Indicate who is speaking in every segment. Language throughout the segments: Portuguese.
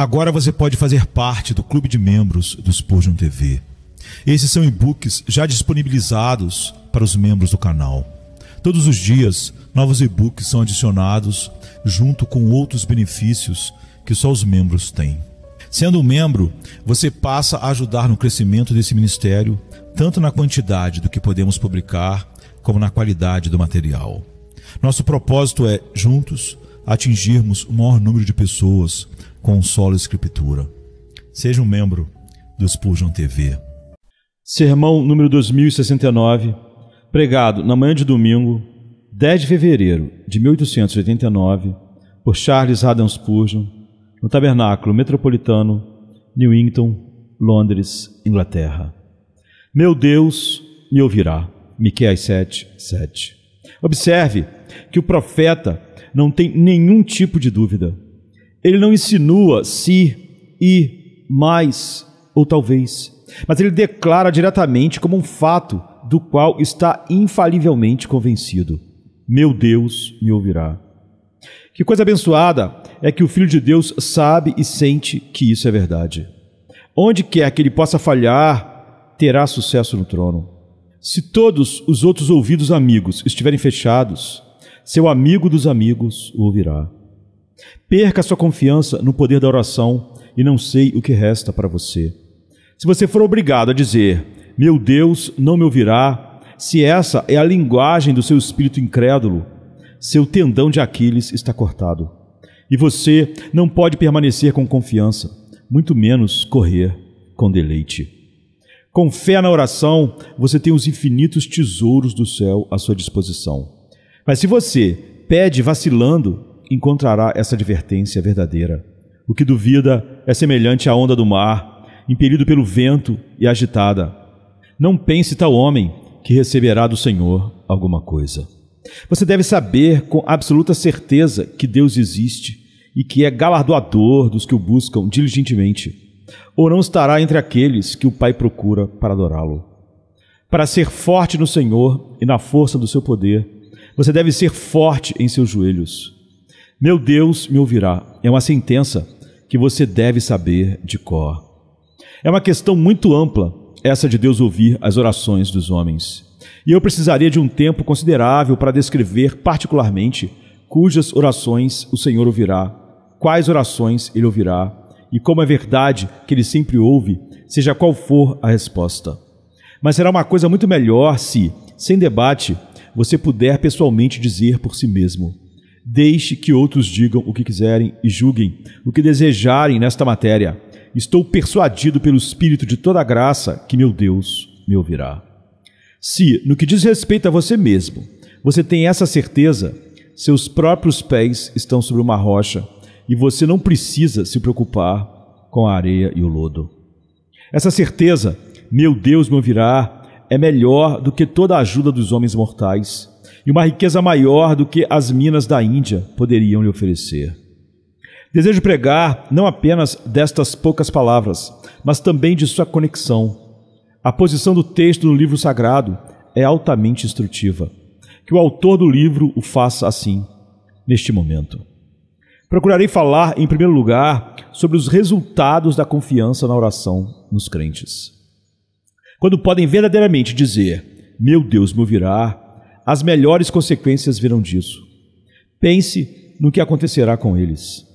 Speaker 1: Agora você pode fazer parte do clube de membros do Spurgeon TV. Esses são e-books já disponibilizados para os membros do canal. Todos os dias, novos e-books são adicionados junto com outros benefícios que só os membros têm. Sendo um membro, você passa a ajudar no crescimento desse ministério, tanto na quantidade do que podemos publicar, como na qualidade do material. Nosso propósito é, juntos, atingirmos o maior número de pessoas com solo escritura. Seja um membro do Spurgeon TV.
Speaker 2: Sermão número 2069, pregado na manhã de domingo, 10 de fevereiro de 1889, por Charles Haddon Spurgeon, no Tabernáculo Metropolitano, Newington, Londres, Inglaterra. Meu Deus me ouvirá. Miqueias 7:7. Observe que o profeta não tem nenhum tipo de dúvida. Ele não insinua se, e, mais ou talvez, mas ele declara diretamente como um fato do qual está infalivelmente convencido. Meu Deus me ouvirá. Que coisa abençoada é que o Filho de Deus sabe e sente que isso é verdade. Onde quer que ele possa falhar, terá sucesso no trono. Se todos os outros ouvidos amigos estiverem fechados, seu amigo dos amigos o ouvirá. Perca sua confiança no poder da oração e não sei o que resta para você. Se você for obrigado a dizer, meu Deus não me ouvirá, se essa é a linguagem do seu espírito incrédulo, seu tendão de Aquiles está cortado. E você não pode permanecer com confiança, muito menos correr com deleite. Com fé na oração, você tem os infinitos tesouros do céu à sua disposição. Mas se você pede vacilando, encontrará essa advertência verdadeira. O que duvida é semelhante à onda do mar, impelido pelo vento e agitada. Não pense tal homem que receberá do Senhor alguma coisa. Você deve saber com absoluta certeza que Deus existe e que é galardoador dos que o buscam diligentemente, ou não estará entre aqueles que o Pai procura para adorá-lo. Para ser forte no Senhor e na força do seu poder, você deve ser forte em seus joelhos. Meu Deus me ouvirá é uma sentença que você deve saber de cor. É uma questão muito ampla, essa de Deus ouvir as orações dos homens. E eu precisaria de um tempo considerável para descrever particularmente cujas orações o Senhor ouvirá, quais orações Ele ouvirá, e como é verdade que Ele sempre ouve, seja qual for a resposta. Mas será uma coisa muito melhor se, sem debate, você puder pessoalmente dizer por si mesmo: deixe que outros digam o que quiserem e julguem o que desejarem nesta matéria. Estou persuadido pelo Espírito de toda a graça que meu Deus me ouvirá. Se, no que diz respeito a você mesmo, você tem essa certeza, seus próprios pés estão sobre uma rocha e você não precisa se preocupar com a areia e o lodo. Essa certeza, meu Deus me ouvirá, é melhor do que toda a ajuda dos homens mortais e uma riqueza maior do que as minas da Índia poderiam lhe oferecer. Desejo pregar não apenas destas poucas palavras, mas também de sua conexão. A posição do texto no livro sagrado é altamente instrutiva. Que o autor do livro o faça assim, neste momento. Procurarei falar, em primeiro lugar, sobre os resultados da confiança na oração nos crentes. Quando podem verdadeiramente dizer, meu Deus me ouvirá, as melhores consequências virão disso. Pense no que acontecerá com eles.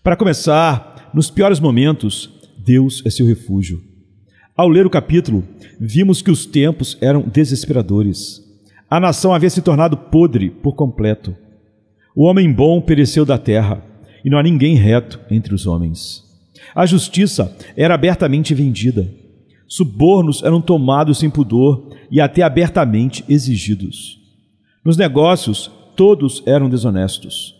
Speaker 2: Para começar, nos piores momentos, Deus é seu refúgio. Ao ler o capítulo, vimos que os tempos eram desesperadores. A nação havia se tornado podre por completo. O homem bom pereceu da terra, e não há ninguém reto entre os homens. A justiça era abertamente vendida. Subornos eram tomados sem pudor e até abertamente exigidos. Nos negócios, todos eram desonestos.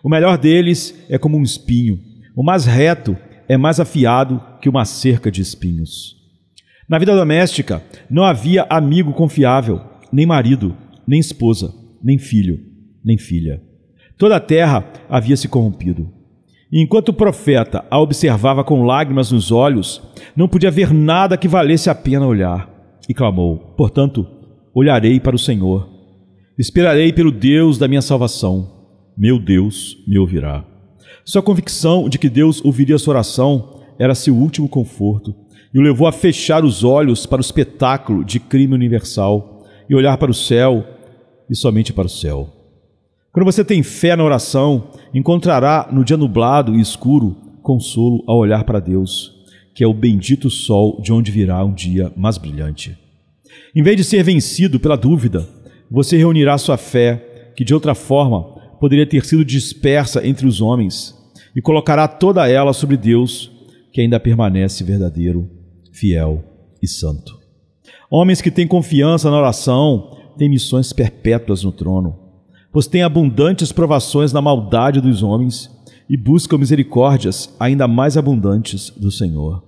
Speaker 2: O melhor deles é como um espinho. O mais reto é mais afiado que uma cerca de espinhos. Na vida doméstica, não havia amigo confiável, nem marido, nem esposa, nem filho, nem filha. Toda a terra havia se corrompido. E enquanto o profeta a observava com lágrimas nos olhos, não podia ver nada que valesse a pena olhar. E clamou: portanto, olharei para o Senhor. Esperarei pelo Deus da minha salvação. Meu Deus me ouvirá. Sua convicção de que Deus ouviria sua oração era seu último conforto e o levou a fechar os olhos para o espetáculo de crime universal e olhar para o céu e somente para o céu. Quando você tem fé na oração, encontrará no dia nublado e escuro consolo ao olhar para Deus, que é o bendito sol de onde virá um dia mais brilhante. Em vez de ser vencido pela dúvida, você reunirá sua fé, que de outra forma poderia ter sido dispersa entre os homens, e colocará toda ela sobre Deus, que ainda permanece verdadeiro, fiel e santo. Homens que têm confiança na oração têm missões perpétuas no trono, pois têm abundantes provações na maldade dos homens e buscam misericórdias ainda mais abundantes do Senhor.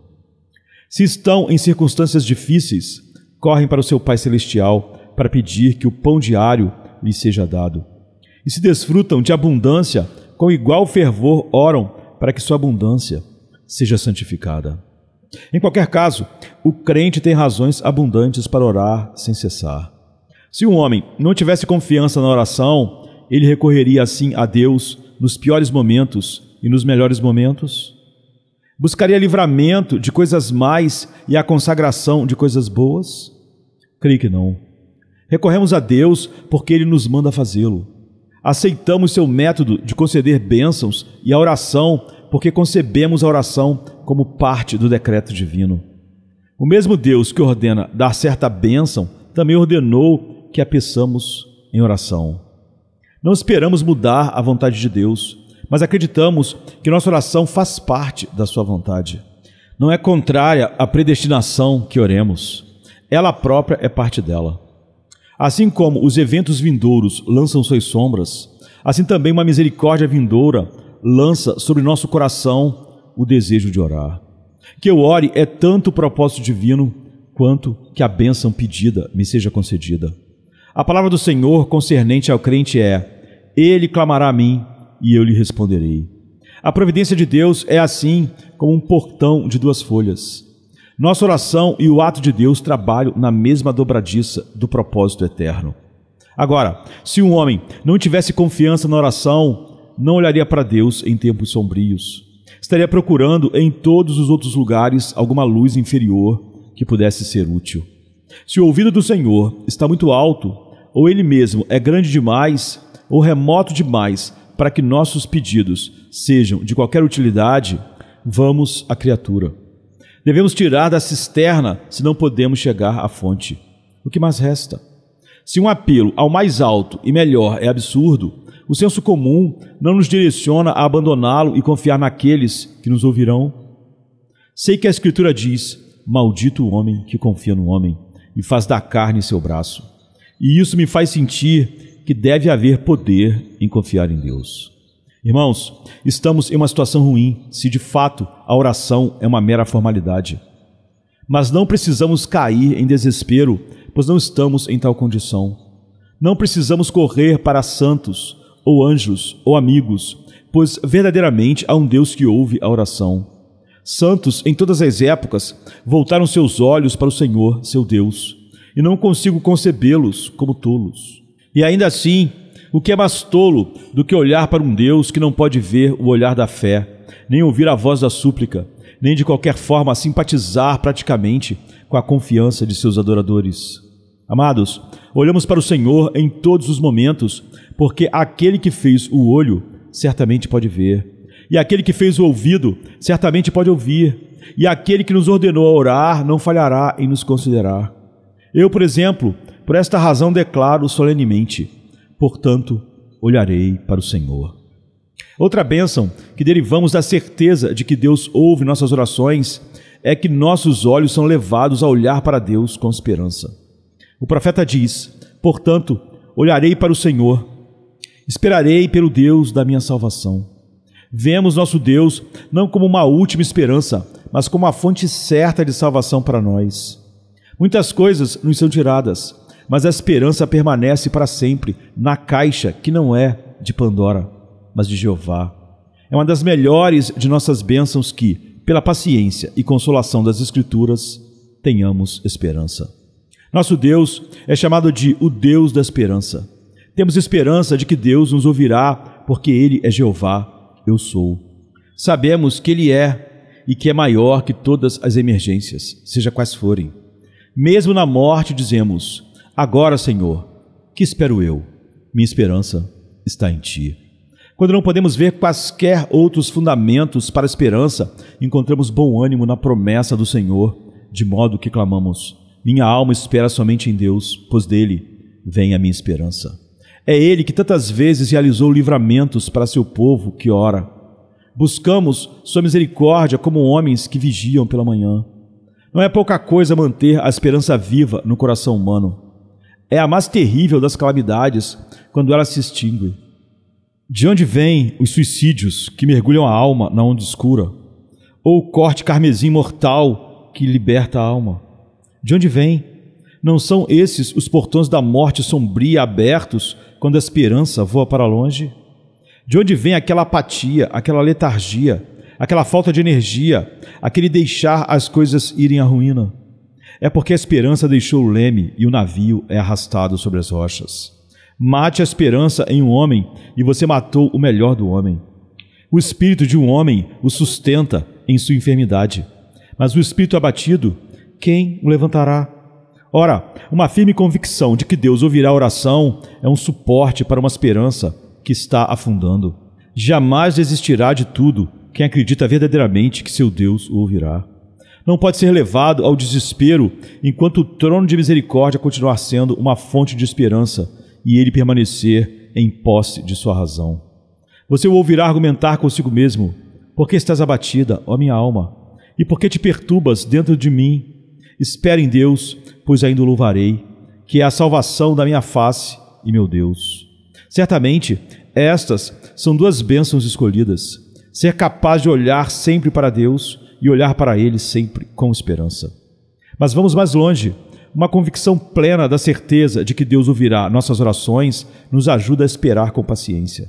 Speaker 2: Se estão em circunstâncias difíceis, correm para o seu Pai Celestial para pedir que o pão diário lhes seja dado. E se desfrutam de abundância, com igual fervor oram para que sua abundância seja santificada. Em qualquer caso, o crente tem razões abundantes para orar sem cessar. Se um homem não tivesse confiança na oração, ele recorreria assim a Deus nos piores momentos e nos melhores momentos? Buscaria livramento de coisas más e a consagração de coisas boas? Creio que não. Recorremos a Deus porque Ele nos manda fazê-lo. Aceitamos seu método de conceder bênçãos e a oração porque concebemos a oração como parte do decreto divino. O mesmo Deus que ordena dar certa bênção também ordenou que a peçamos em oração. Não esperamos mudar a vontade de Deus, mas acreditamos que nossa oração faz parte da sua vontade. Não é contrária à predestinação que oremos. Ela própria é parte dela. Assim como os eventos vindouros lançam suas sombras, assim também uma misericórdia vindoura lança sobre nosso coração o desejo de orar. Que eu ore é tanto o propósito divino, quanto que a bênção pedida me seja concedida. A palavra do Senhor concernente ao crente é: Ele clamará a mim, e eu lhe responderei. A providência de Deus é assim como um portão de duas folhas. Nossa oração e o ato de Deus trabalham na mesma dobradiça do propósito eterno. Agora, se um homem não tivesse confiança na oração, não olharia para Deus em tempos sombrios. Estaria procurando em todos os outros lugares alguma luz inferior que pudesse ser útil. Se o ouvido do Senhor está muito alto, ou Ele mesmo é grande demais, ou remoto demais para que nossos pedidos sejam de qualquer utilidade, vamos à criatura. Devemos tirar da cisterna se não podemos chegar à fonte. O que mais resta? Se um apelo ao mais alto e melhor é absurdo, o senso comum não nos direciona a abandoná-lo e confiar naqueles que nos ouvirão? Sei que a Escritura diz: maldito o homem que confia no homem e faz da carne seu braço. E isso me faz sentir que deve haver poder em confiar em Deus. Irmãos, estamos em uma situação ruim se de fato a oração é uma mera formalidade. Mas não precisamos cair em desespero, pois não estamos em tal condição. Não precisamos correr para santos, ou anjos, ou amigos, pois verdadeiramente há um Deus que ouve a oração. Santos, em todas as épocas, voltaram seus olhos para o Senhor, seu Deus, e não consigo concebê-los como tolos. E ainda assim, o que é mais tolo do que olhar para um Deus que não pode ver o olhar da fé, nem ouvir a voz da súplica, nem de qualquer forma simpatizar praticamente com a confiança de seus adoradores? Amados, olhamos para o Senhor em todos os momentos, porque aquele que fez o olho certamente pode ver, e aquele que fez o ouvido certamente pode ouvir, e aquele que nos ordenou a orar não falhará em nos considerar. Eu, por exemplo, por esta razão declaro solenemente: portanto, olharei para o Senhor. Outra bênção que derivamos da certeza de que Deus ouve nossas orações é que nossos olhos são levados a olhar para Deus com esperança. O profeta diz: portanto, olharei para o Senhor, esperarei pelo Deus da minha salvação. Vemos nosso Deus não como uma última esperança, mas como a fonte certa de salvação para nós. Muitas coisas nos são tiradas, mas a esperança permanece para sempre na caixa que não é de Pandora, mas de Jeová. É uma das melhores de nossas bênçãos que, pela paciência e consolação das Escrituras, tenhamos esperança. Nosso Deus é chamado de o Deus da esperança. Temos esperança de que Deus nos ouvirá, porque Ele é Jeová, eu sou. Sabemos que Ele é e que é maior que todas as emergências, seja quais forem. Mesmo na morte dizemos: agora, Senhor, que espero eu? Minha esperança está em Ti. Quando não podemos ver quaisquer outros fundamentos para a esperança, encontramos bom ânimo na promessa do Senhor, de modo que clamamos: minha alma espera somente em Deus, pois dele vem a minha esperança. É Ele que tantas vezes realizou livramentos para seu povo que ora. Buscamos sua misericórdia como homens que vigiam pela manhã. Não é pouca coisa manter a esperança viva no coração humano. É a mais terrível das calamidades quando ela se extingue. De onde vêm os suicídios que mergulham a alma na onda escura? Ou o corte carmesim mortal que liberta a alma? De onde vem? Não são esses os portões da morte sombria abertos quando a esperança voa para longe? De onde vem aquela apatia, aquela letargia, aquela falta de energia, aquele deixar as coisas irem à ruína? É porque a esperança deixou o leme e o navio é arrastado sobre as rochas. Mate a esperança em um homem e você matou o melhor do homem. O espírito de um homem o sustenta em sua enfermidade, mas o espírito abatido, quem o levantará? Ora, uma firme convicção de que Deus ouvirá a oração é um suporte para uma esperança que está afundando. Jamais desistirá de tudo quem acredita verdadeiramente que seu Deus o ouvirá. Não pode ser levado ao desespero enquanto o trono de misericórdia continuar sendo uma fonte de esperança e ele permanecer em posse de sua razão. Você o ouvirá argumentar consigo mesmo: por que estás abatida, ó minha alma? E por que te perturbas dentro de mim? Espere em Deus, pois ainda o louvarei, que é a salvação da minha face e meu Deus. Certamente, estas são duas bênçãos escolhidas: ser capaz de olhar sempre para Deus e olhar para Ele sempre com esperança. Mas vamos mais longe. Uma convicção plena da certeza de que Deus ouvirá nossas orações nos ajuda a esperar com paciência.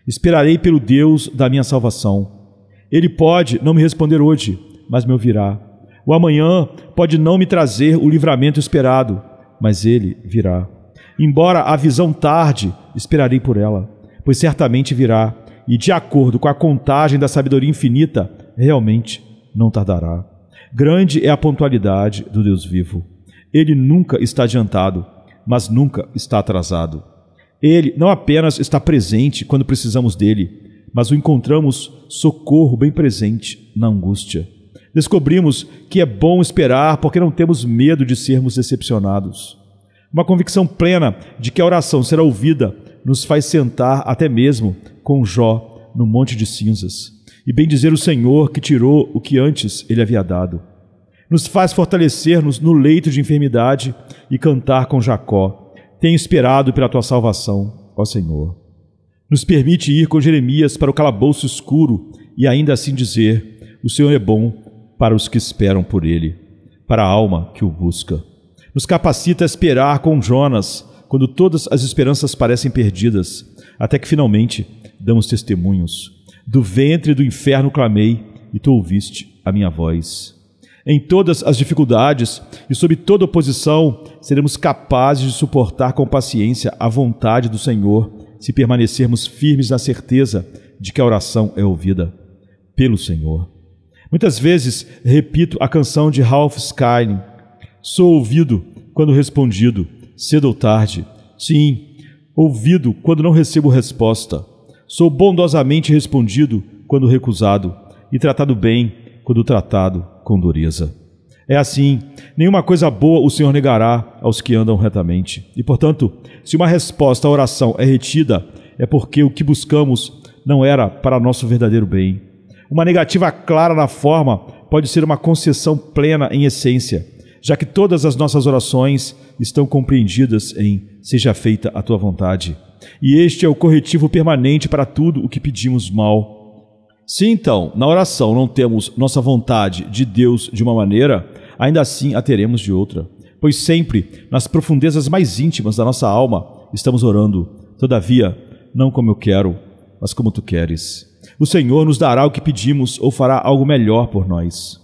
Speaker 2: Esperarei pelo Deus da minha salvação. Ele pode não me responder hoje, mas me ouvirá. O amanhã pode não me trazer o livramento esperado, mas Ele virá. Embora a visão tarde, esperarei por ela, pois certamente virá, e de acordo com a contagem da sabedoria infinita, realmente não tardará. Grande é a pontualidade do Deus vivo. Ele nunca está adiantado, mas nunca está atrasado. Ele não apenas está presente quando precisamos dele, mas o encontramos socorro bem presente na angústia. Descobrimos que é bom esperar porque não temos medo de sermos decepcionados. Uma convicção plena de que a oração será ouvida nos faz sentar até mesmo com Jó no monte de cinzas e bendizer o Senhor que tirou o que antes ele havia dado. Nos faz fortalecer-nos no leito de enfermidade e cantar com Jacó: tenho esperado pela tua salvação, ó Senhor. Nos permite ir com Jeremias para o calabouço escuro e ainda assim dizer: o Senhor é bom para os que esperam por Ele, para a alma que o busca. Nos capacita a esperar com Jonas, quando todas as esperanças parecem perdidas, até que finalmente damos testemunhos. Do ventre do inferno clamei, e tu ouviste a minha voz. Em todas as dificuldades e sob toda oposição, seremos capazes de suportar com paciência a vontade do Senhor, se permanecermos firmes na certeza de que a oração é ouvida pelo Senhor. Muitas vezes repito a canção de Ralph Skine: sou ouvido quando respondido, cedo ou tarde. Sim, ouvido quando não recebo resposta. Sou bondosamente respondido quando recusado, e tratado bem quando tratado com dureza. É assim, nenhuma coisa boa o Senhor negará aos que andam retamente. E, portanto, se uma resposta à oração é retida, é porque o que buscamos não era para nosso verdadeiro bem. Uma negativa clara na forma pode ser uma concessão plena em essência, já que todas as nossas orações estão compreendidas em seja feita a tua vontade. E este é o corretivo permanente para tudo o que pedimos mal. Se então, na oração, não temos nossa vontade de Deus de uma maneira, ainda assim a teremos de outra. Pois sempre, nas profundezas mais íntimas da nossa alma, estamos orando. Todavia, não como eu quero, mas como tu queres. O Senhor nos dará o que pedimos ou fará algo melhor por nós.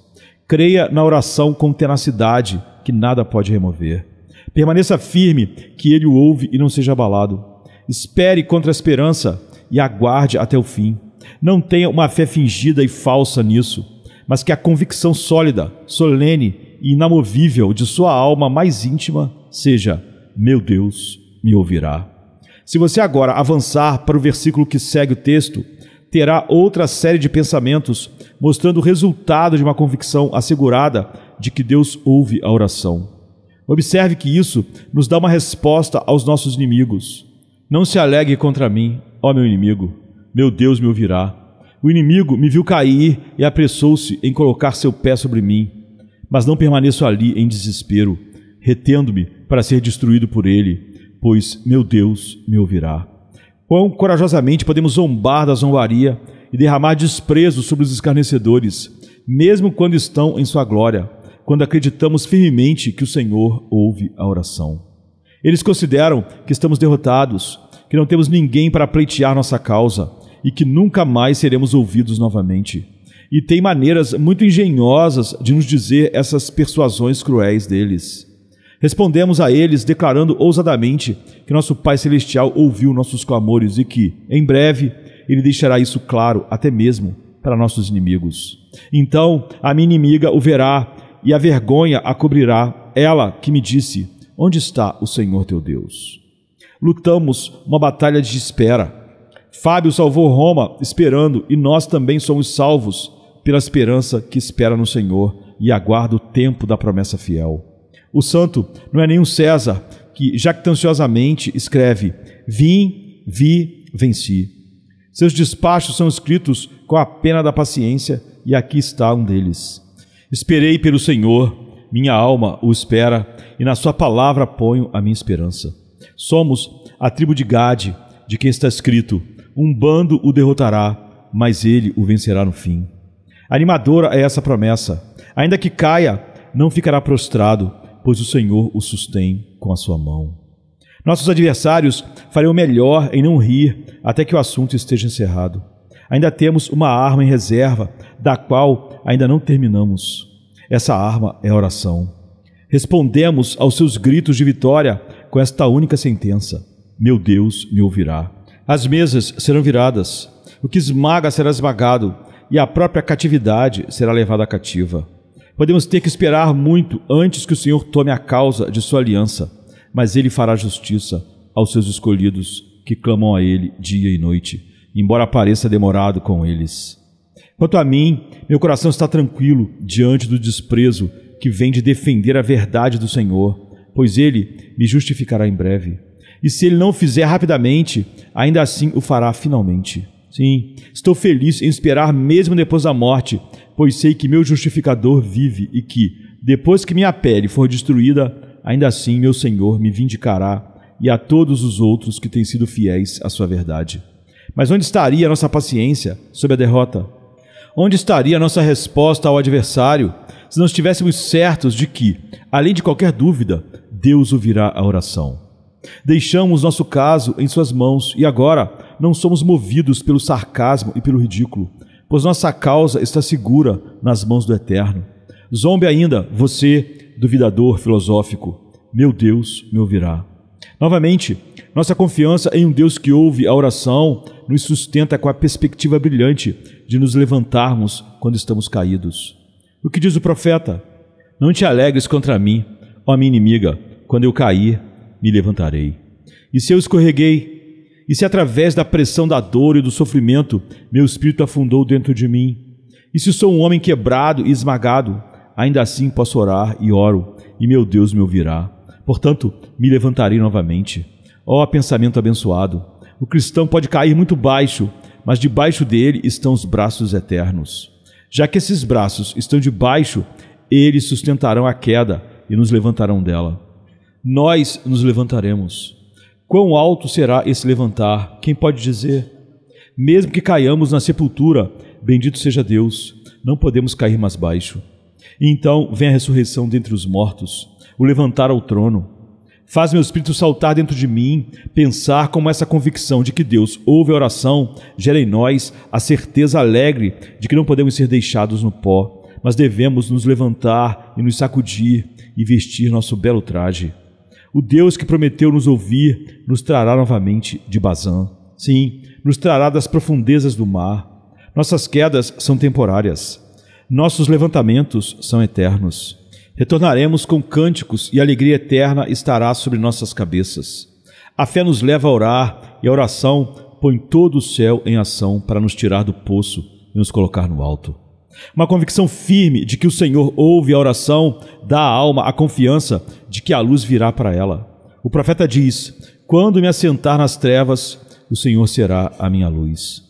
Speaker 2: Creia na oração com tenacidade, que nada pode remover. Permaneça firme, que Ele o ouve e não seja abalado. Espere contra a esperança e aguarde até o fim. Não tenha uma fé fingida e falsa nisso, mas que a convicção sólida, solene e inamovível de sua alma mais íntima seja: meu Deus me ouvirá. Se você agora avançar para o versículo que segue o texto, terá outra série de pensamentos mostrando o resultado de uma convicção assegurada de que Deus ouve a oração. Observe que isso nos dá uma resposta aos nossos inimigos. Não se alegre contra mim, ó meu inimigo, meu Deus me ouvirá. O inimigo me viu cair e apressou-se em colocar seu pé sobre mim, mas não permaneço ali em desespero, retendo-me para ser destruído por ele, pois meu Deus me ouvirá. Quão corajosamente podemos zombar da zombaria e derramar desprezo sobre os escarnecedores, mesmo quando estão em sua glória, quando acreditamos firmemente que o Senhor ouve a oração. Eles consideram que estamos derrotados, que não temos ninguém para pleitear nossa causa e que nunca mais seremos ouvidos novamente. E tem maneiras muito engenhosas de nos dizer essas persuasões cruéis deles. Respondemos a eles declarando ousadamente que nosso Pai Celestial ouviu nossos clamores e que, em breve, Ele deixará isso claro até mesmo para nossos inimigos. Então a minha inimiga o verá e a vergonha a cobrirá, ela que me disse: onde está o Senhor teu Deus? Lutamos uma batalha de espera. Fábio salvou Roma esperando, e nós também somos salvos pela esperança que espera no Senhor e aguarda o tempo da promessa fiel. O santo não é nenhum César que jactanciosamente escreve: vim, vi, venci. Seus despachos são escritos com a pena da paciência, e aqui está um deles. Esperei pelo Senhor, minha alma o espera, e na sua palavra ponho a minha esperança. Somos a tribo de Gade, de quem está escrito: um bando o derrotará, mas ele o vencerá no fim. Animadora é essa promessa. Ainda que caia, não ficará prostrado, pois o Senhor o sustém com a sua mão. Nossos adversários fariam melhor em não rir até que o assunto esteja encerrado. Ainda temos uma arma em reserva, da qual ainda não terminamos. Essa arma é a oração. Respondemos aos seus gritos de vitória com esta única sentença: meu Deus me ouvirá. As mesas serão viradas, o que esmaga será esmagado, e a própria catividade será levada cativa. Podemos ter que esperar muito antes que o Senhor tome a causa de sua aliança, mas Ele fará justiça aos seus escolhidos que clamam a Ele dia e noite, embora pareça demorado com eles. Quanto a mim, meu coração está tranquilo diante do desprezo que vem de defender a verdade do Senhor, pois Ele me justificará em breve. E se Ele não o fizer rapidamente, ainda assim o fará finalmente. Sim, estou feliz em esperar mesmo depois da morte, pois sei que meu justificador vive e que, depois que minha pele for destruída, ainda assim meu Senhor me vindicará e a todos os outros que têm sido fiéis à sua verdade. Mas onde estaria a nossa paciência sob a derrota? Onde estaria a nossa resposta ao adversário se não estivéssemos certos de que, além de qualquer dúvida, Deus ouvirá a oração? Deixamos nosso caso em suas mãos e agora não somos movidos pelo sarcasmo e pelo ridículo, pois nossa causa está segura nas mãos do Eterno. Zombe ainda, você, duvidador filosófico: meu Deus me ouvirá. Novamente, nossa confiança em um Deus que ouve a oração nos sustenta com a perspectiva brilhante de nos levantarmos quando estamos caídos. O que diz o profeta? Não te alegres contra mim, ó minha inimiga, quando eu cair, me levantarei. E se eu escorreguei? E se através da pressão da dor e do sofrimento meu espírito afundou dentro de mim? E se sou um homem quebrado e esmagado, ainda assim posso orar e oro, e meu Deus me ouvirá. Portanto, me levantarei novamente. Ó pensamento abençoado! O cristão pode cair muito baixo, mas debaixo dele estão os braços eternos. Já que esses braços estão debaixo, eles sustentarão a queda e nos levantarão dela. Nós nos levantaremos. Quão alto será esse levantar? Quem pode dizer? Mesmo que caiamos na sepultura, bendito seja Deus, não podemos cair mais baixo. E então vem a ressurreição dentre os mortos, o levantar ao trono. Faz meu espírito saltar dentro de mim, pensar como essa convicção de que Deus ouve a oração gera em nós a certeza alegre de que não podemos ser deixados no pó, mas devemos nos levantar e nos sacudir e vestir nosso belo traje. O Deus que prometeu nos ouvir nos trará novamente de Bazã. Sim, nos trará das profundezas do mar. Nossas quedas são temporárias. Nossos levantamentos são eternos. Retornaremos com cânticos e a alegria eterna estará sobre nossas cabeças. A fé nos leva a orar e a oração põe todo o céu em ação para nos tirar do poço e nos colocar no alto. Uma convicção firme de que o Senhor ouve a oração dá à alma a confiança de que a luz virá para ela. O profeta diz: quando me assentar nas trevas, o Senhor será a minha luz.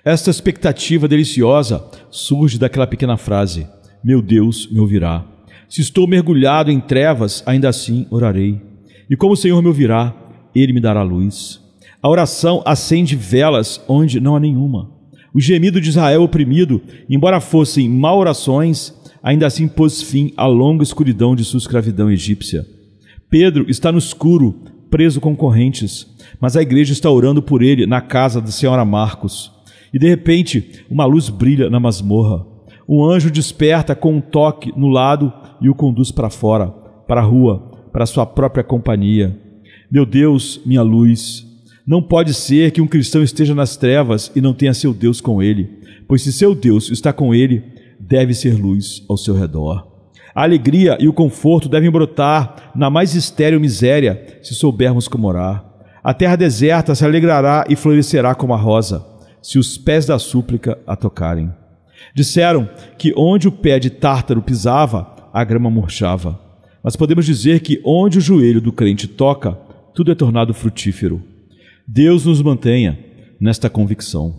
Speaker 2: Esta expectativa deliciosa surge daquela pequena frase: meu Deus me ouvirá. Se estou mergulhado em trevas, ainda assim orarei. E como o Senhor me ouvirá, Ele me dará luz. A oração acende velas onde não há nenhuma. O gemido de Israel oprimido, embora fossem mal orações, ainda assim pôs fim à longa escuridão de sua escravidão egípcia. Pedro está no escuro, preso com correntes, mas a igreja está orando por ele na casa da senhora Marcos. E de repente, uma luz brilha na masmorra. Um anjo desperta com um toque no lado e o conduz para fora, para a rua, para a sua própria companhia. Meu Deus, minha luz. Não pode ser que um cristão esteja nas trevas e não tenha seu Deus com ele, pois se seu Deus está com ele, deve ser luz ao seu redor. A alegria e o conforto devem brotar na mais estéril miséria, se soubermos como orar. A terra deserta se alegrará e florescerá como a rosa, se os pés da súplica a tocarem. Disseram que onde o pé de Tártaro pisava, a grama murchava. Mas podemos dizer que onde o joelho do crente toca, tudo é tornado frutífero. Deus nos mantenha nesta convicção.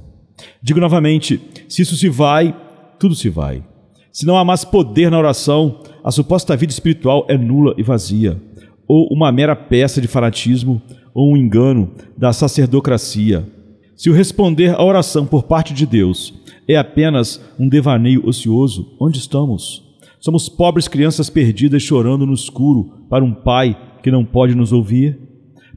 Speaker 2: Digo novamente, se isso se vai, tudo se vai. Se não há mais poder na oração, a suposta vida espiritual é nula e vazia, ou uma mera peça de fanatismo, ou um engano da sacerdocracia. Se o responder à oração por parte de Deus é apenas um devaneio ocioso, onde estamos? Somos pobres crianças perdidas chorando no escuro para um pai que não pode nos ouvir?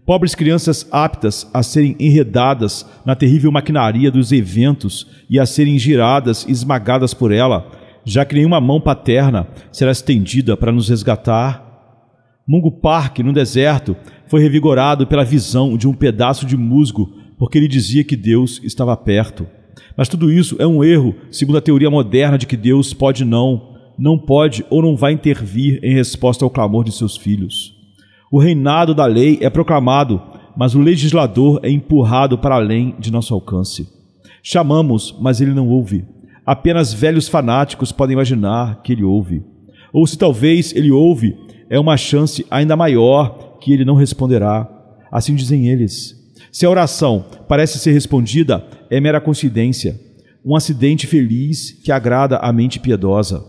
Speaker 2: Pobres crianças aptas a serem enredadas na terrível maquinaria dos eventos e a serem giradas e esmagadas por ela, já que nenhuma mão paterna será estendida para nos resgatar? Mungo Park, no deserto, foi revigorado pela visão de um pedaço de musgo, porque ele dizia que Deus estava perto. Mas tudo isso é um erro, segundo a teoria moderna de que Deus não pode ou não vai intervir em resposta ao clamor de seus filhos. O reinado da lei é proclamado, mas o legislador é empurrado para além de nosso alcance. Chamamos, mas ele não ouve. Apenas velhos fanáticos podem imaginar que ele ouve. Ou se talvez ele ouve, é uma chance ainda maior que ele não responderá. Assim dizem eles. Se a oração parece ser respondida, é mera coincidência, um acidente feliz que agrada a mente piedosa.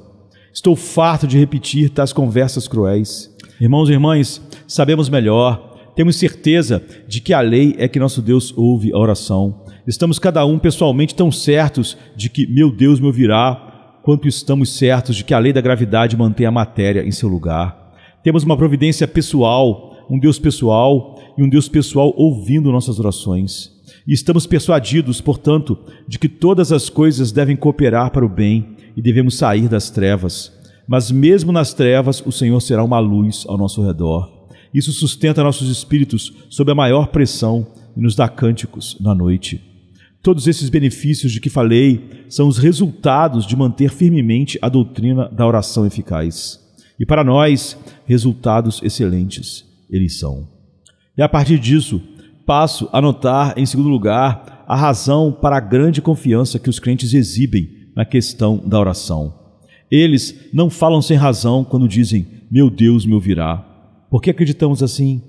Speaker 2: Estou farto de repetir tais conversas cruéis. Irmãos e irmãs, sabemos melhor, temos certeza de que a lei é que nosso Deus ouve a oração. Estamos cada um pessoalmente tão certos de que meu Deus me ouvirá, quanto estamos certos de que a lei da gravidade mantém a matéria em seu lugar. Temos uma providência pessoal, um Deus pessoal e um Deus pessoal ouvindo nossas orações. E estamos persuadidos, portanto, de que todas as coisas devem cooperar para o bem e devemos sair das trevas. Mas mesmo nas trevas, o Senhor será uma luz ao nosso redor. Isso sustenta nossos espíritos sob a maior pressão e nos dá cânticos na noite. Todos esses benefícios de que falei são os resultados de manter firmemente a doutrina da oração eficaz. E para nós, resultados excelentes eles são. E a partir disso, passo a notar, em segundo lugar, a razão para a grande confiança que os crentes exibem na questão da oração. Eles não falam sem razão quando dizem, meu Deus me ouvirá. Por que acreditamos assim?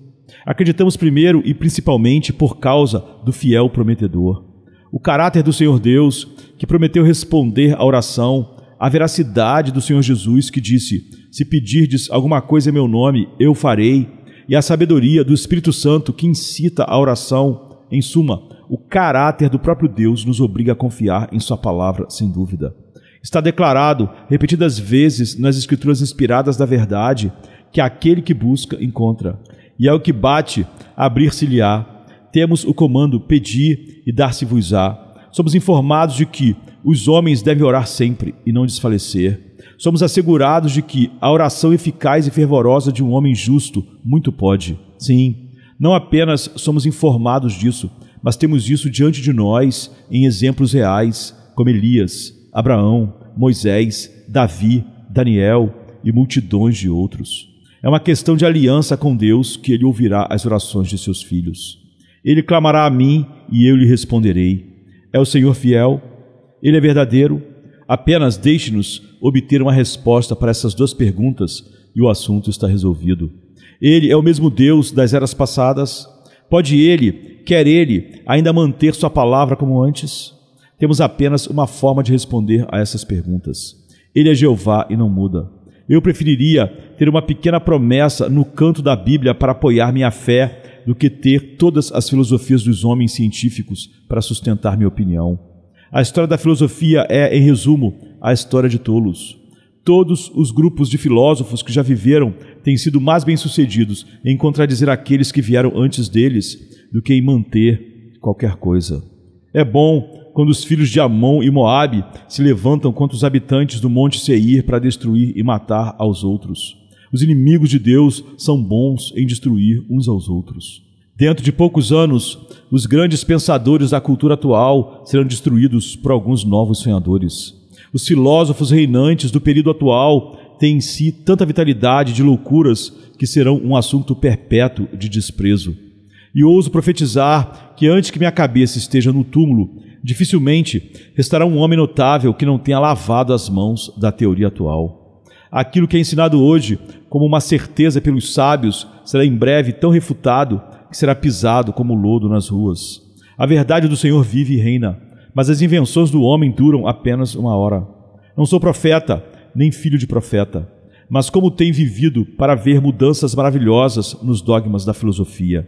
Speaker 2: Acreditamos primeiro e principalmente por causa do fiel prometedor. O caráter do Senhor Deus, que prometeu responder à oração, a veracidade do Senhor Jesus, que disse, se pedirdes alguma coisa em meu nome, eu farei, e a sabedoria do Espírito Santo, que incita a oração. Em suma, o caráter do próprio Deus nos obriga a confiar em sua palavra, sem dúvida. Está declarado repetidas vezes nas Escrituras inspiradas da verdade que aquele que busca, encontra. E ao que bate, abrir-se-lhe-á. Temos o comando, pedir e dar-se-vos-á. Somos informados de que os homens devem orar sempre e não desfalecer. Somos assegurados de que a oração eficaz e fervorosa de um homem justo muito pode. Sim, não apenas somos informados disso, mas temos isso diante de nós em exemplos reais, como Elias, Abraão, Moisés, Davi, Daniel e multidões de outros. É uma questão de aliança com Deus que ele ouvirá as orações de seus filhos. Ele clamará a mim e eu lhe responderei. É o Senhor fiel? Ele é verdadeiro? Apenas deixe-nos obter uma resposta para essas duas perguntas e o assunto está resolvido. Ele é o mesmo Deus das eras passadas? Pode ele, quer ele, ainda manter sua palavra como antes? Temos apenas uma forma de responder a essas perguntas. Ele é Jeová e não muda. Eu preferiria ter uma pequena promessa no canto da Bíblia para apoiar minha fé do que ter todas as filosofias dos homens científicos para sustentar minha opinião. A história da filosofia é, em resumo, a história de tolos. Todos os grupos de filósofos que já viveram têm sido mais bem-sucedidos em contradizer aqueles que vieram antes deles do que em manter qualquer coisa. É bom quando os filhos de Amon e Moabe se levantam contra os habitantes do Monte Seir para destruir e matar aos outros. Os inimigos de Deus são bons em destruir uns aos outros. Dentro de poucos anos, os grandes pensadores da cultura atual serão destruídos por alguns novos sonhadores. Os filósofos reinantes do período atual têm em si tanta vitalidade de loucuras que serão um assunto perpétuo de desprezo. E ouso profetizar que antes que minha cabeça esteja no túmulo, dificilmente restará um homem notável que não tenha lavado as mãos da teoria atual. Aquilo que é ensinado hoje como uma certeza pelos sábios será em breve tão refutado que será pisado como lodo nas ruas. A verdade do Senhor vive e reina, mas as invenções do homem duram apenas uma hora. Não sou profeta, nem filho de profeta, mas como tenho vivido para ver mudanças maravilhosas nos dogmas da filosofia.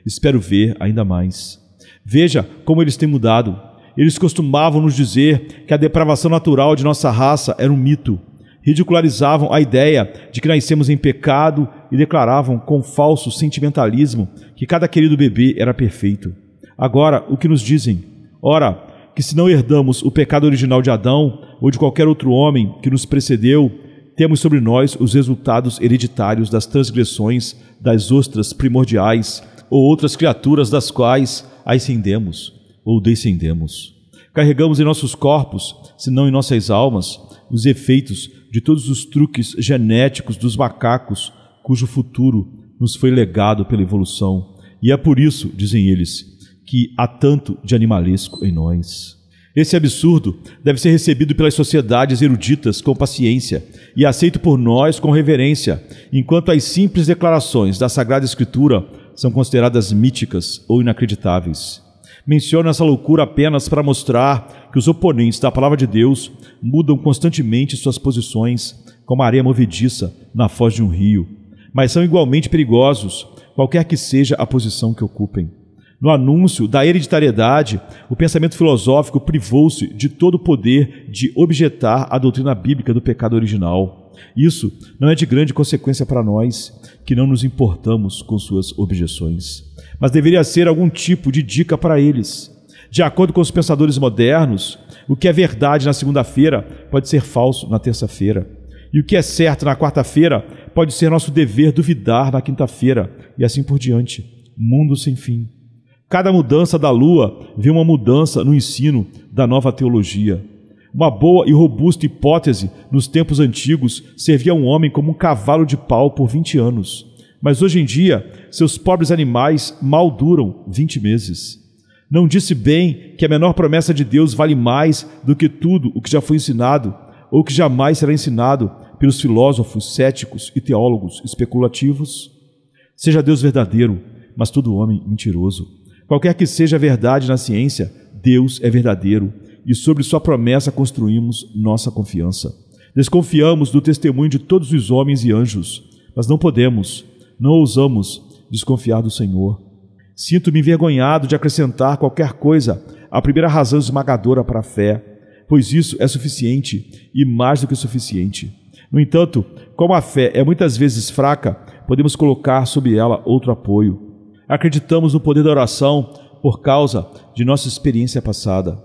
Speaker 2: Espero ver ainda mais. Veja como eles têm mudado. Eles costumavam nos dizer que a depravação natural de nossa raça era um mito. Ridicularizavam a ideia de que nascemos em pecado e declaravam com falso sentimentalismo que cada querido bebê era perfeito. Agora, o que nos dizem? Ora, que se não herdamos o pecado original de Adão ou de qualquer outro homem que nos precedeu, temos sobre nós os resultados hereditários das transgressões das ostras primordiais ou outras criaturas das quais ascendemos ou descendemos. Carregamos em nossos corpos, se não em nossas almas, os efeitos de todos os truques genéticos dos macacos, cujo futuro nos foi legado pela evolução. E é por isso, dizem eles, que há tanto de animalesco em nós. Esse absurdo deve ser recebido pelas sociedades eruditas com paciência e aceito por nós com reverência, enquanto as simples declarações da Sagrada Escritura são consideradas míticas ou inacreditáveis. Menciono essa loucura apenas para mostrar que os oponentes da palavra de Deus mudam constantemente suas posições como a areia movediça na foz de um rio, mas são igualmente perigosos, qualquer que seja a posição que ocupem. No anúncio da hereditariedade, o pensamento filosófico privou-se de todo o poder de objetar a doutrina bíblica do pecado original. Isso não é de grande consequência para nós, que não nos importamos com suas objeções, mas deveria ser algum tipo de dica para eles. De acordo com os pensadores modernos, o que é verdade na segunda-feira pode ser falso na terça-feira, e o que é certo na quarta-feira pode ser nosso dever duvidar na quinta-feira, e assim por diante. Mundo sem fim. Cada mudança da Lua vê uma mudança no ensino da nova teologia. Uma boa e robusta hipótese nos tempos antigos servia um homem como um cavalo de pau por 20 anos. Mas hoje em dia, seus pobres animais mal duram 20 meses. Não disse bem que a menor promessa de Deus vale mais do que tudo o que já foi ensinado, ou que jamais será ensinado pelos filósofos céticos e teólogos especulativos? Seja Deus verdadeiro, mas todo homem mentiroso. Qualquer que seja a verdade na ciência, Deus é verdadeiro, e sobre sua promessa construímos nossa confiança. Desconfiamos do testemunho de todos os homens e anjos, mas não ousamos desconfiar do Senhor. Sinto-me envergonhado de acrescentar qualquer coisa à primeira razão esmagadora para a fé, pois isso é suficiente e mais do que suficiente. No entanto, como a fé é muitas vezes fraca, podemos colocar sob ela outro apoio. Acreditamos no poder da oração por causa de nossa experiência passada.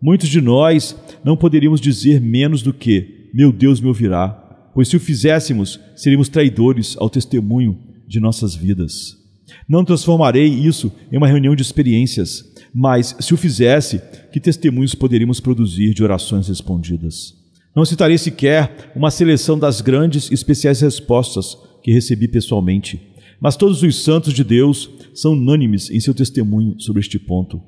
Speaker 2: Muitos de nós não poderíamos dizer menos do que "meu Deus me ouvirá", pois se o fizéssemos, seríamos traidores ao testemunho de nossas vidas. Não transformarei isso em uma reunião de experiências, Mas, se o fizesse, que testemunhos poderíamos produzir de orações respondidas? Não citarei sequer uma seleção das grandes e especiais respostas que recebi pessoalmente, mas todos os santos de Deus são unânimes em seu testemunho sobre este ponto.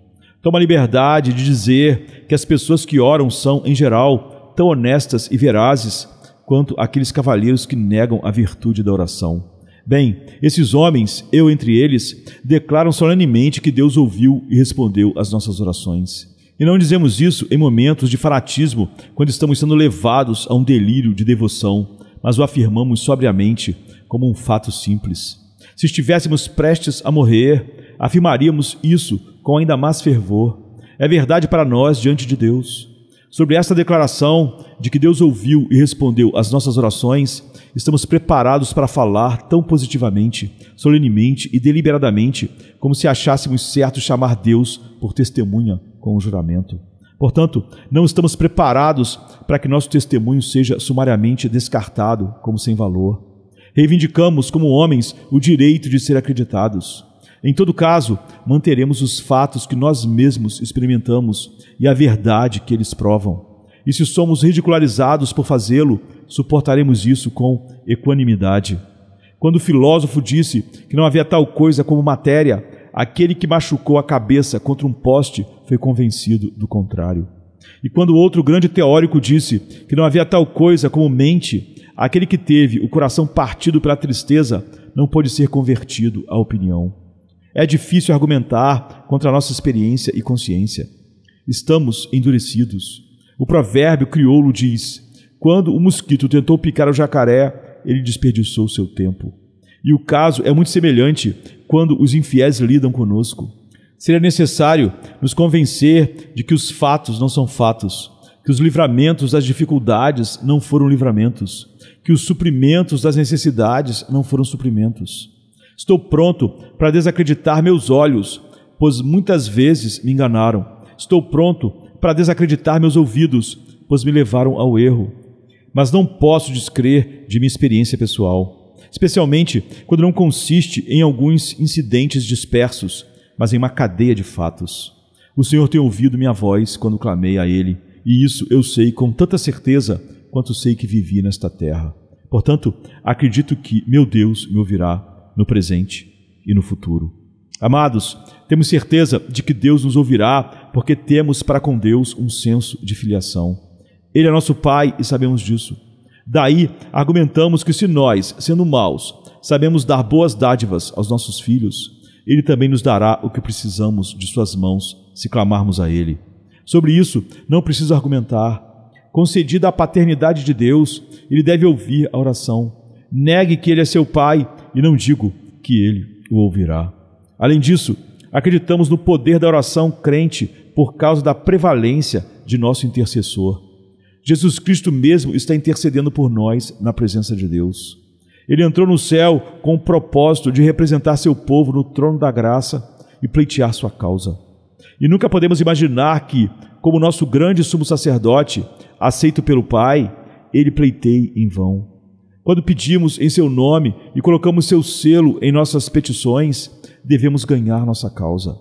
Speaker 2: Toma a liberdade de dizer que as pessoas que oram são, em geral, tão honestas e verazes quanto aqueles cavalheiros que negam a virtude da oração. Bem, esses homens, eu entre eles, declaram solenemente que Deus ouviu e respondeu às nossas orações. E não dizemos isso em momentos de fanatismo, quando estamos sendo levados a um delírio de devoção, mas o afirmamos sobriamente como um fato simples. Se estivéssemos prestes a morrer, afirmaríamos isso com ainda mais fervor. É verdade para nós diante de Deus. Sobre esta declaração de que Deus ouviu e respondeu às nossas orações, estamos preparados para falar tão positivamente, solenemente e deliberadamente, como se achássemos certo chamar Deus por testemunha com o juramento. Portanto, não estamos preparados para que nosso testemunho seja sumariamente descartado como sem valor. Reivindicamos, como homens, o direito de ser acreditados. Em todo caso, manteremos os fatos que nós mesmos experimentamos e a verdade que eles provam. E se somos ridicularizados por fazê-lo, suportaremos isso com equanimidade. Quando o filósofo disse que não havia tal coisa como matéria, aquele que machucou a cabeça contra um poste foi convencido do contrário. E quando outro grande teórico disse que não havia tal coisa como mente, aquele que teve o coração partido pela tristeza não pôde ser convertido à opinião. É difícil argumentar contra a nossa experiência e consciência. Estamos endurecidos. O provérbio crioulo diz: quando o mosquito tentou picar o jacaré, ele desperdiçou seu tempo. E o caso é muito semelhante quando os infiéis lidam conosco. Seria necessário nos convencer de que os fatos não são fatos, que os livramentos das dificuldades não foram livramentos, que os suprimentos das necessidades não foram suprimentos. Estou pronto para desacreditar meus olhos, pois muitas vezes me enganaram. Estou pronto para desacreditar meus ouvidos, pois me levaram ao erro. Mas não posso descrer de minha experiência pessoal, especialmente quando não consiste em alguns incidentes dispersos, mas em uma cadeia de fatos. O Senhor tem ouvido minha voz quando clamei a Ele, e isso eu sei com tanta certeza quanto sei que vivi nesta terra. Portanto, acredito que meu Deus me ouvirá no presente e no futuro. Amados, temos certeza de que Deus nos ouvirá porque temos para com Deus um senso de filiação. Ele é nosso Pai e sabemos disso. Daí, argumentamos que se nós, sendo maus, sabemos dar boas dádivas aos nossos filhos, Ele também nos dará o que precisamos de suas mãos se clamarmos a Ele. Sobre isso, não preciso argumentar. Concedida a paternidade de Deus, Ele deve ouvir a oração. Negue que Ele é seu Pai e não digo que Ele o ouvirá. Além disso, acreditamos no poder da oração crente por causa da prevalência de nosso intercessor. Jesus Cristo mesmo está intercedendo por nós na presença de Deus. Ele entrou no céu com o propósito de representar seu povo no trono da graça e pleitear sua causa. E nunca podemos imaginar que, como nosso grande sumo sacerdote, aceito pelo Pai, Ele pleiteie em vão. Quando pedimos em seu nome e colocamos seu selo em nossas petições, devemos ganhar nossa causa.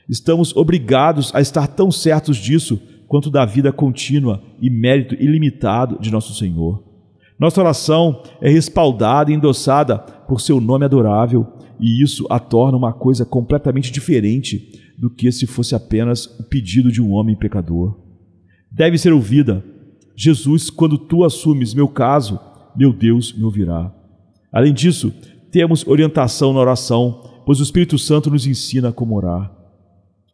Speaker 2: Estamos obrigados a estar tão certos disso quanto da vida contínua e mérito ilimitado de nosso Senhor. Nossa oração é respaldada e endossada por seu nome adorável, e isso a torna uma coisa completamente diferente do que se fosse apenas o pedido de um homem pecador. Deve ser ouvida. Jesus, quando tu assumes meu caso, meu Deus me ouvirá. Além disso, temos orientação na oração, pois o Espírito Santo nos ensina como orar.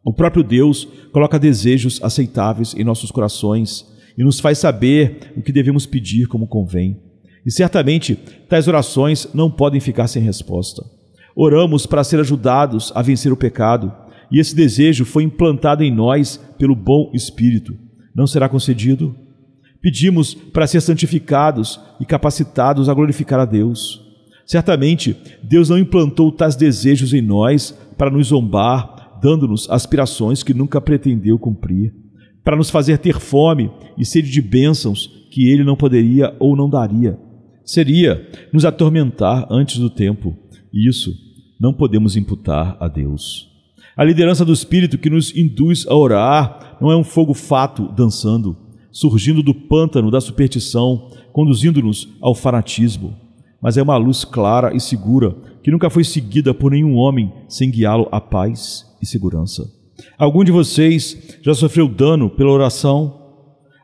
Speaker 2: O próprio Deus coloca desejos aceitáveis em nossos corações e nos faz saber o que devemos pedir como convém. E certamente, tais orações não podem ficar sem resposta. Oramos para ser ajudados a vencer o pecado, e esse desejo foi implantado em nós pelo bom Espírito. Não será concedido? Pedimos para ser santificados e capacitados a glorificar a Deus. Certamente, Deus não implantou tais desejos em nós para nos zombar, dando-nos aspirações que nunca pretendeu cumprir, para nos fazer ter fome e sede de bênçãos que Ele não poderia ou não daria. Seria nos atormentar antes do tempo, e isso não podemos imputar a Deus. A liderança do Espírito que nos induz a orar não é um fogo fato dançando, surgindo do pântano da superstição, conduzindo-nos ao fanatismo, mas é uma luz clara e segura que nunca foi seguida por nenhum homem sem guiá-lo à paz e segurança. Algum de vocês já sofreu dano pela oração?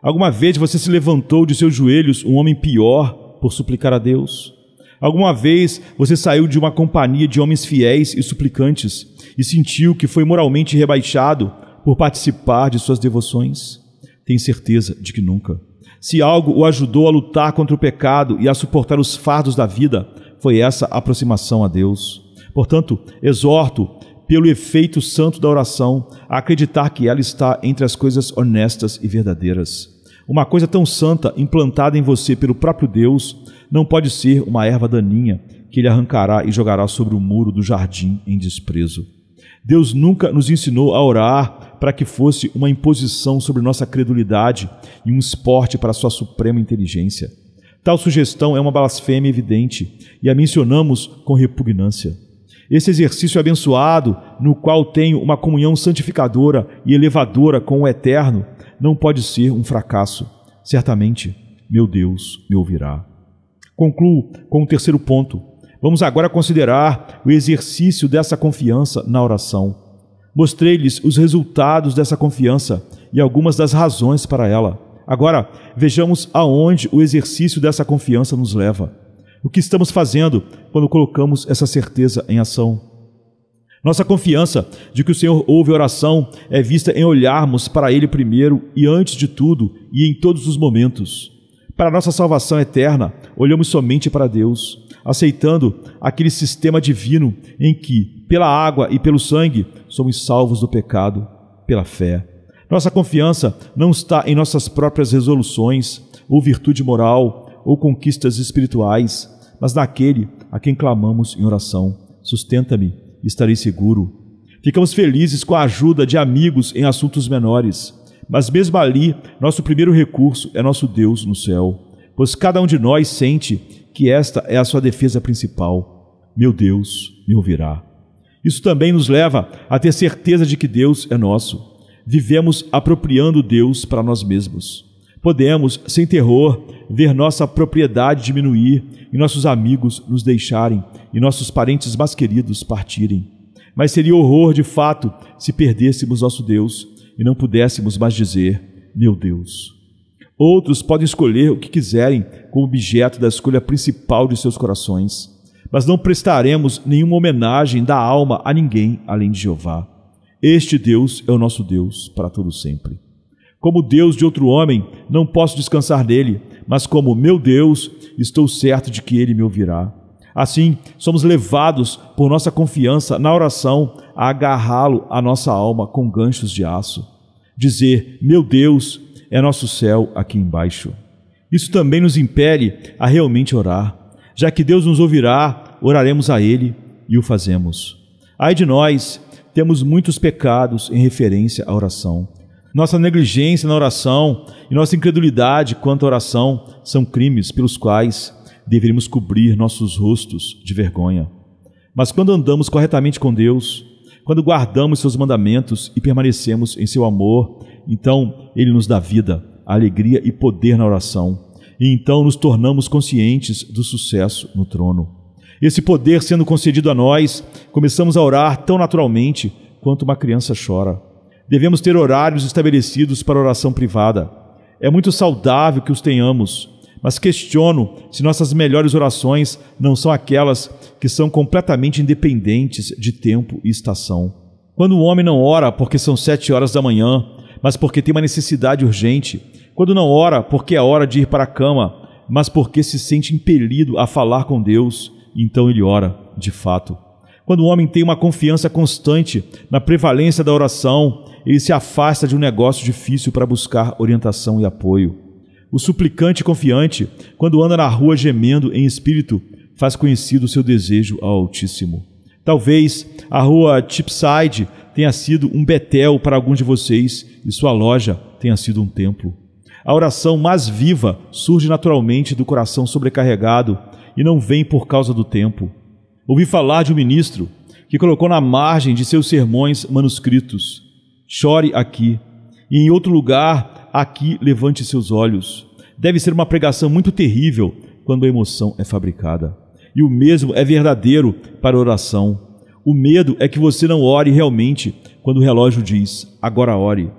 Speaker 2: Alguma vez você se levantou de seus joelhos um homem pior por suplicar a Deus? Alguma vez você saiu de uma companhia de homens fiéis e suplicantes e sentiu que foi moralmente rebaixado por participar de suas devoções? Tenho certeza de que nunca. Se algo o ajudou a lutar contra o pecado e a suportar os fardos da vida, foi essa aproximação a Deus. Portanto, exorto, pelo efeito santo da oração, a acreditar que ela está entre as coisas honestas e verdadeiras. Uma coisa tão santa implantada em você pelo próprio Deus não pode ser uma erva daninha que ele arrancará e jogará sobre o muro do jardim em desprezo. Deus nunca nos ensinou a orar para que fosse uma imposição sobre nossa credulidade e um esporte para sua suprema inteligência. Tal sugestão é uma blasfêmia evidente e a mencionamos com repugnância. Esse exercício abençoado, no qual tenho uma comunhão santificadora e elevadora com o Eterno, não pode ser um fracasso. Certamente, meu Deus me ouvirá. Concluo com o terceiro ponto. Vamos agora considerar o exercício dessa confiança na oração. Mostrei-lhes os resultados dessa confiança e algumas das razões para ela. Agora, vejamos aonde o exercício dessa confiança nos leva. O que estamos fazendo quando colocamos essa certeza em ação? Nossa confiança de que o Senhor ouve a oração é vista em olharmos para Ele primeiro e antes de tudo e em todos os momentos. Para nossa salvação eterna, olhamos somente para Deus, aceitando aquele sistema divino em que, pela água e pelo sangue, somos salvos do pecado, pela fé. Nossa confiança não está em nossas próprias resoluções, ou virtude moral, ou conquistas espirituais, mas naquele a quem clamamos em oração. Sustenta-me, estarei seguro. Ficamos felizes com a ajuda de amigos em assuntos menores, mas mesmo ali, nosso primeiro recurso é nosso Deus no céu, pois cada um de nós sente que esta é a sua defesa principal. Meu Deus me ouvirá. Isso também nos leva a ter certeza de que Deus é nosso. Vivemos apropriando Deus para nós mesmos. Podemos, sem terror, ver nossa propriedade diminuir e nossos amigos nos deixarem e nossos parentes mais queridos partirem. Mas seria horror, de fato, se perdêssemos nosso Deus e não pudéssemos mais dizer, meu Deus. Outros podem escolher o que quiserem como objeto da escolha principal de seus corações, mas não prestaremos nenhuma homenagem da alma a ninguém além de Jeová. Este Deus é o nosso Deus para todo sempre. Como Deus de outro homem, não posso descansar nele, mas como meu Deus, estou certo de que ele me ouvirá. Assim, somos levados por nossa confiança na oração a agarrá-lo à nossa alma com ganchos de aço. Dizer, meu Deus, é nosso céu aqui embaixo. Isso também nos impele a realmente orar. Já que Deus nos ouvirá, oraremos a Ele e o fazemos. Ai de nós, temos muitos pecados em referência à oração. Nossa negligência na oração e nossa incredulidade quanto à oração são crimes pelos quais deveríamos cobrir nossos rostos de vergonha. Mas quando andamos corretamente com Deus, quando guardamos seus mandamentos e permanecemos em seu amor, então Ele nos dá vida, alegria e poder na oração. E então nos tornamos conscientes do sucesso no trono. Esse poder sendo concedido a nós, começamos a orar tão naturalmente quanto uma criança chora. Devemos ter horários estabelecidos para oração privada. É muito saudável que os tenhamos, mas questiono se nossas melhores orações não são aquelas que são completamente independentes de tempo e estação. Quando o homem não ora porque são 7 horas da manhã, mas porque tem uma necessidade urgente, quando não ora porque é hora de ir para a cama, mas porque se sente impelido a falar com Deus, então ele ora, de fato. Quando o homem tem uma confiança constante na prevalência da oração, ele se afasta de um negócio difícil para buscar orientação e apoio. O suplicante confiante, quando anda na rua gemendo em espírito, faz conhecido o seu desejo ao Altíssimo. Talvez a rua Cheapside tenha sido um Betel para alguns de vocês e sua loja tenha sido um templo. A oração mais viva surge naturalmente do coração sobrecarregado e não vem por causa do tempo. Ouvi falar de um ministro que colocou na margem de seus sermões manuscritos: chore aqui, e em outro lugar, aqui levante seus olhos. Deve ser uma pregação muito terrível quando a emoção é fabricada. E o mesmo é verdadeiro para a oração. O medo é que você não ore realmente quando o relógio diz: agora ore.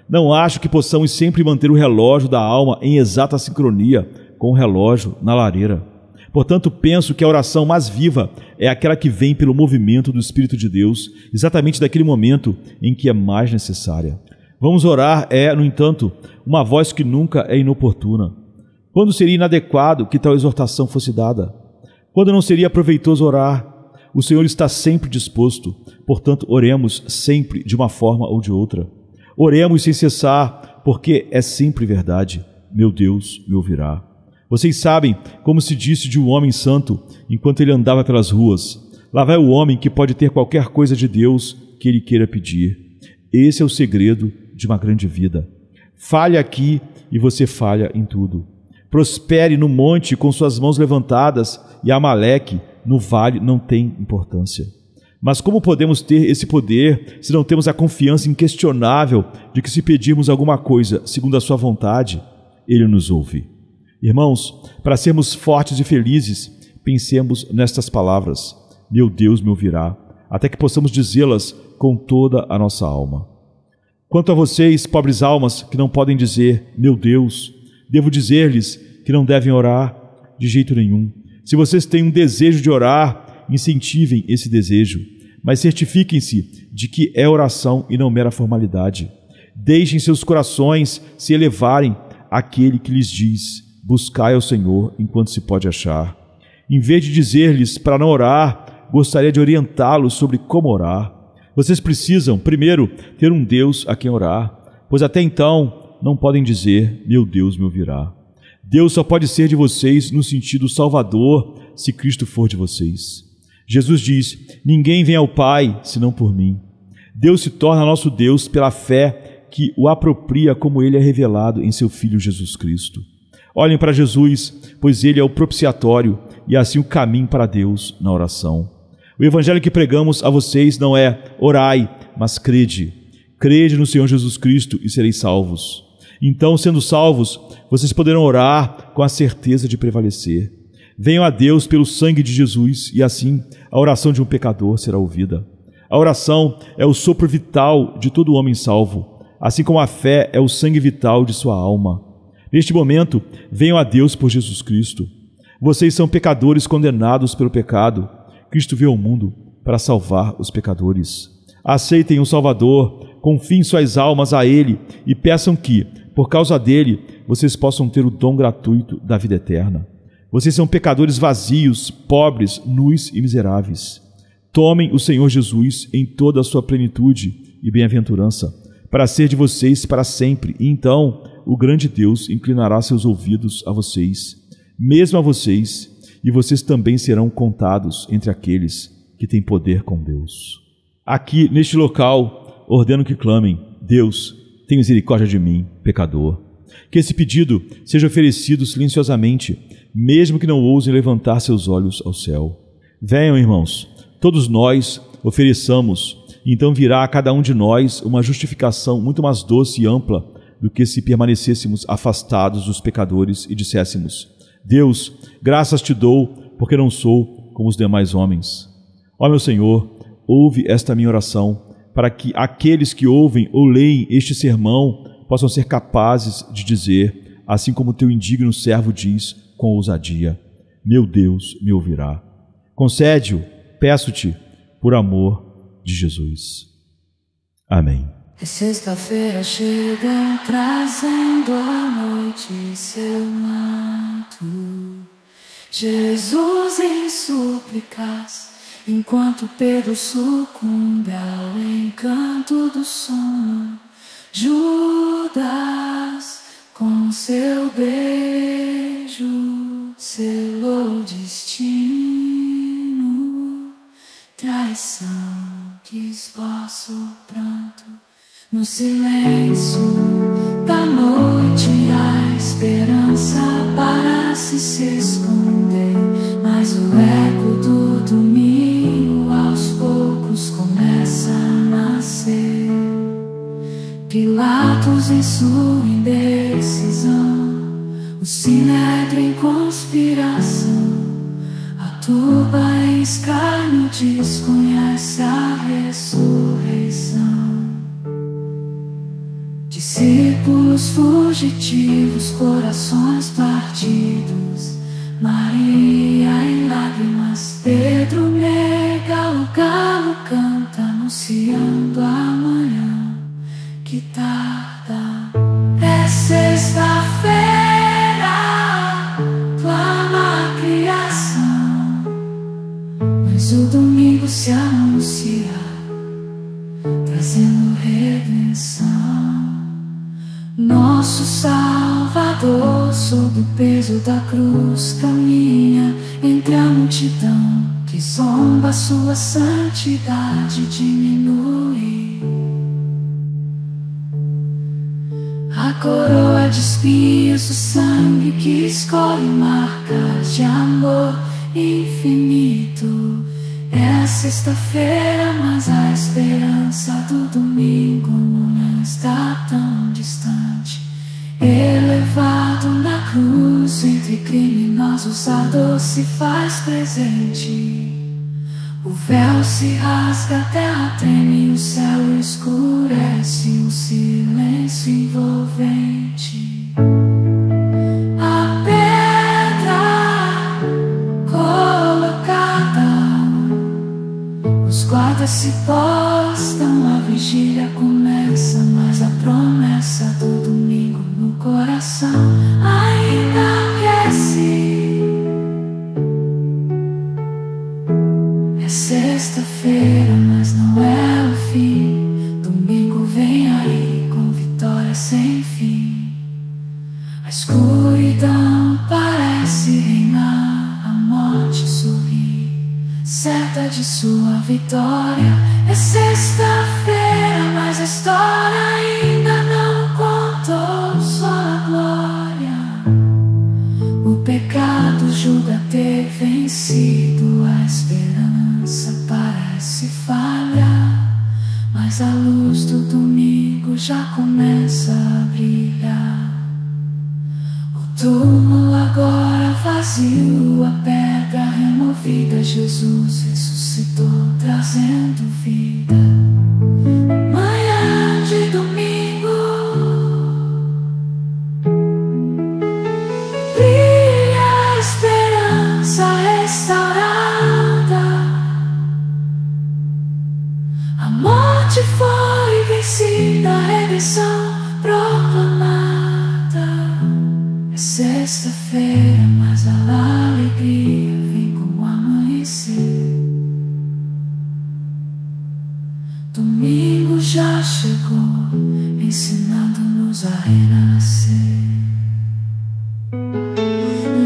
Speaker 2: Não acho que possamos sempre manter o relógio da alma em exata sincronia com o relógio na lareira. Portanto, penso que a oração mais viva é aquela que vem pelo movimento do Espírito de Deus, exatamente daquele momento em que é mais necessária. Vamos orar no entanto, uma voz que nunca é inoportuna. Quando seria inadequado que tal exortação fosse dada? Quando não seria proveitoso orar? O Senhor está sempre disposto, portanto, oremos sempre de uma forma ou de outra. Oremos sem cessar, porque é sempre verdade. Meu Deus me ouvirá. Vocês sabem como se disse de um homem santo enquanto ele andava pelas ruas: lá vai o homem que pode ter qualquer coisa de Deus que ele queira pedir. Esse é o segredo de uma grande vida. Falhe aqui e você falha em tudo. Prospere no monte com suas mãos levantadas e Amaleque no vale não tem importância. Mas como podemos ter esse poder se não temos a confiança inquestionável de que, se pedirmos alguma coisa segundo a sua vontade, Ele nos ouve? Irmãos, para sermos fortes e felizes, pensemos nestas palavras: meu Deus me ouvirá, até que possamos dizê-las com toda a nossa alma. Quanto a vocês, pobres almas, que não podem dizer meu Deus, devo dizer-lhes que não devem orar de jeito nenhum. Se vocês têm um desejo de orar, incentivem esse desejo, mas certifiquem-se de que é oração e não mera formalidade. Deixem seus corações se elevarem àquele que lhes diz: buscai ao Senhor enquanto se pode achar. Em vez de dizer-lhes para não orar, gostaria de orientá-los sobre como orar. Vocês precisam, primeiro, ter um Deus a quem orar, pois até então não podem dizer: meu Deus me ouvirá. Deus só pode ser de vocês no sentido salvador se Cristo for de vocês. Jesus diz: ninguém vem ao Pai senão por mim. Deus se torna nosso Deus pela fé que o apropria como Ele é revelado em seu Filho Jesus Cristo. Olhem para Jesus, pois Ele é o propiciatório e assim o caminho para Deus na oração. O evangelho que pregamos a vocês não é orai, mas crede. Crede no Senhor Jesus Cristo e sereis salvos. Então, sendo salvos, vocês poderão orar com a certeza de prevalecer. Venham a Deus pelo sangue de Jesus e assim a oração de um pecador será ouvida. A oração é o sopro vital de todo homem salvo, assim como a fé é o sangue vital de sua alma. Neste momento, venham a Deus por Jesus Cristo. Vocês são pecadores condenados pelo pecado. Cristo veio ao mundo para salvar os pecadores. Aceitem o Salvador, confiem suas almas a Ele e peçam que, por causa dele, vocês possam ter o dom gratuito da vida eterna. Vocês são pecadores vazios, pobres, nus e miseráveis. Tomem o Senhor Jesus em toda a sua plenitude e bem-aventurança, para ser de vocês para sempre, e então o grande Deus inclinará seus ouvidos a vocês, mesmo a vocês, e vocês também serão contados entre aqueles que têm poder com Deus. Aqui, neste local, ordeno que clamem: Deus, tem misericórdia de mim, pecador. Que esse pedido seja oferecido silenciosamente, mesmo que não ousem levantar seus olhos ao céu. Venham, irmãos, todos nós ofereçamos, e então virá a cada um de nós uma justificação muito mais doce e ampla do que se permanecêssemos afastados dos pecadores e disséssemos: Deus, graças te dou, porque não sou como os demais homens. Ó meu Senhor, ouve esta minha oração, para que aqueles que ouvem ou leem este sermão possam ser capazes de dizer, assim como teu indigno servo diz com ousadia: meu Deus me ouvirá. Concede-o, peço-te, por amor de Jesus. Amém.
Speaker 3: Sexta-feira chega trazendo a noite em seu manto. Jesus em súplicas, enquanto Pedro sucumbe ao encanto do sono. Judas, com seu beijo, selou o destino. Traição que esboça o pranto. No silêncio da noite, a esperança parece se esconder, mas o eco do domingo aos poucos Pilatos em sua indecisão, o sinédrio em conspiração, a turba em escárnio desconhece a ressurreição. Discípulos fugitivos, corações partidos, Maria em lágrimas, Pedro nega, o galo canta anunciando amanhã que tarda. É sexta-feira, clama a criação, mas o domingo se anuncia, trazendo redenção. Nosso Salvador, sob o peso da cruz, caminha entre a multidão que zomba, sua santidade diminui. A coroa de espinhos, o sangue que escolhe marcas de amor infinito. É a sexta-feira, mas a esperança do domingo não está tão distante. Elevado na cruz, entre criminosos a dor se faz presente. O véu se rasga, a terra treme, o céu escurece, um silêncio envolvente. A pedra colocada, os guardas se postam, a vigília começa, mas a promessa do domingo no coração ainda aquece. É sexta-feira, mas não é o fim. Domingo vem aí com vitória sem fim. A escuridão parece reinar, a morte sorri, certa de sua vitória. É sexta-feira, mas a história ainda não contou sua glória. O pecado julga ter vencido, a esperança parece falhar, mas a luz do domingo já começa a brilhar. O túmulo agora vazio, a pedra removida, Jesus ressuscitou, trazendo vida. Manhã de domingo, brilha a esperança restaurada. A morte foi vencida, a redenção proclamada. É sexta-feira, mas a alegria vem com o amanhecer. Domingo já chegou, ensinando-nos a renascer.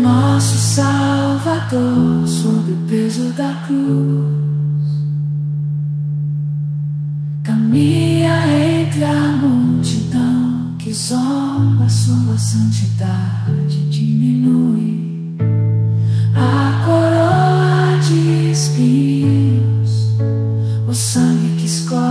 Speaker 3: Nosso Salvador, sob o peso da cruz, caminha entre a multidão que zomba, sua santidade diminui. A coroa de espinhos, o sangue que escorre